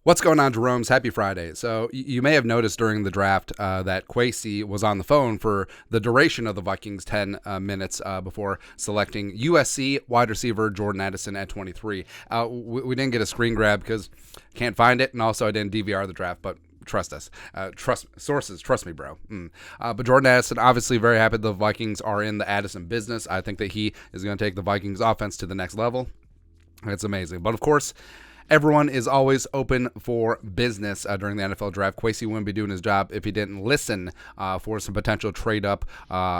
What's going on, Jerome's? Happy Friday. So you may have noticed during the draft that Kwesi was on the phone for the duration of the Vikings, 10 minutes before selecting USC wide receiver Jordan Addison at 23. We didn't get a screen grab because can't find it, and also I didn't DVR the draft, but trust us. Trust sources. Trust me, bro. But Jordan Addison, obviously very happy the Vikings are in the Addison business. I think that he is going to take the Vikings offense to the next level. It's amazing. But of course, everyone is always open for business during the NFL draft. Kwesi wouldn't be doing his job if he didn't listen for some potential trade up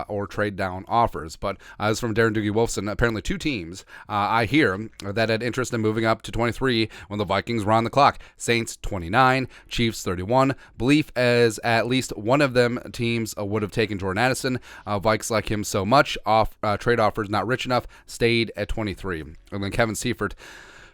or trade down offers. But this is from Darren Wolfson. Apparently, two teams I hear that had interest in moving up to 23 when the Vikings were on the clock. Saints 29, Chiefs 31. Belief as at least one of them teams would have taken Jordan Addison. Vikes like him so much. Trade offers not rich enough. Stayed at 23. And then Kevin Seifert,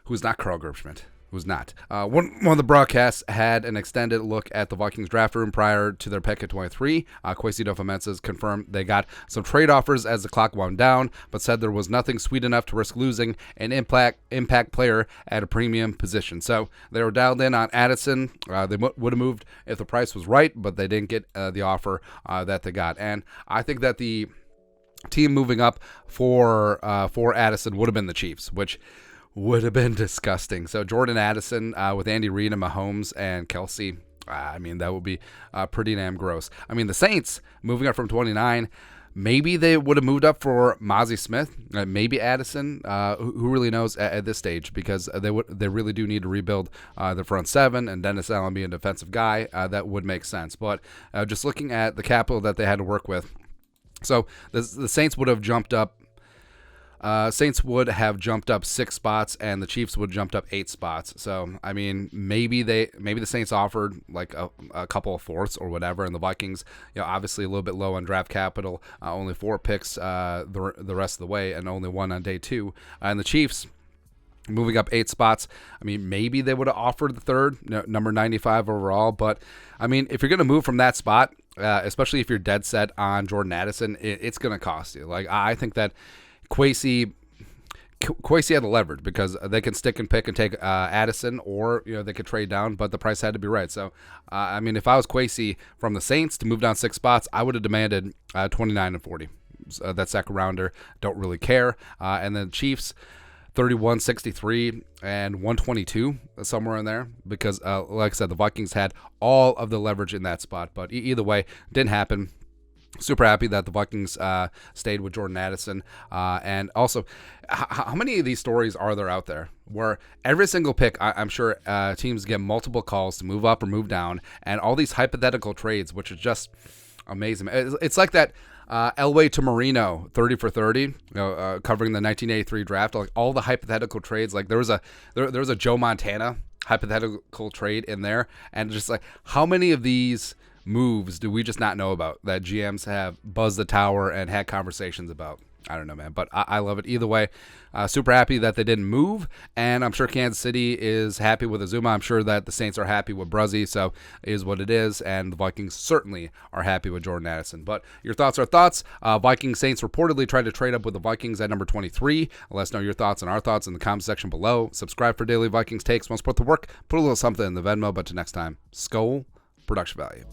who's not Carl Gerbschmidt, who's not. One of the broadcasts had an extended look at the Vikings draft room prior to their pick at 23. Kwesi adofo-mensah confirmed they got some trade offers as the clock wound down, but said there was nothing sweet enough to risk losing an impact player at a premium position. So they were dialed in on Addison. They would have moved if the price was right, but they didn't get the offer that they got. And I think that the team moving up for Addison would have been the Chiefs, which would have been disgusting. So Jordan Addison with Andy Reid and Mahomes and Kelsey, that would be pretty damn gross. The Saints moving up from 29, maybe they would have moved up for Mozzie Smith, maybe Addison. Who really knows at this stage, because they really do need to rebuild the front seven, and Dennis Allen being a defensive guy, that would make sense. But just looking at the capital that they had to work with, so the Saints would have jumped up. Saints would have jumped up 6 spots, and the Chiefs would have jumped up 8 spots. So, maybe the Saints offered like a couple of fourths or whatever, and the Vikings, obviously a little bit low on draft capital, only 4 picks the rest of the way, and only 1 on day 2. And the Chiefs moving up 8 spots. Maybe they would have offered the third, number 95 overall. But if you're going to move from that spot, especially if you're dead set on Jordan Addison, it's going to cost you. Like, I think that Kwesi had the leverage because they can stick and pick and take Addison, or they could trade down, but the price had to be right. So, if I was Kwesi from the Saints to move down 6 spots, I would have demanded 29 and 40. That second rounder, don't really care. And then Chiefs, 31, 63, and 122, somewhere in there, because like I said, the Vikings had all of the leverage in that spot. But either way, didn't happen. Super happy that the Vikings stayed with Jordan Addison. And also, how many of these stories are there out there where every single pick, I'm sure teams get multiple calls to move up or move down, and all these hypothetical trades, which is just amazing. It's like that Elway to Marino 30 for 30, covering the 1983 draft. Like all the hypothetical trades, like there was a Joe Montana hypothetical trade in there, and just like how many of these moves do we just not know about that GMs have buzzed the tower and had conversations about? I don't know, man, but I love it either way. Super happy that they didn't move, and I'm sure Kansas City is happy with Azuma. I'm sure that the Saints are happy with Bruzzy, so it is what it is, and the Vikings certainly are happy with Jordan Addison. But your thoughts are thoughts. Vikings Saints reportedly tried to trade up with the Vikings at number 23. Let us know your thoughts and our thoughts in the comment section below. Subscribe for daily Vikings takes. Want to support the work? Put a little something in the Venmo, but to next time, Skol, production value.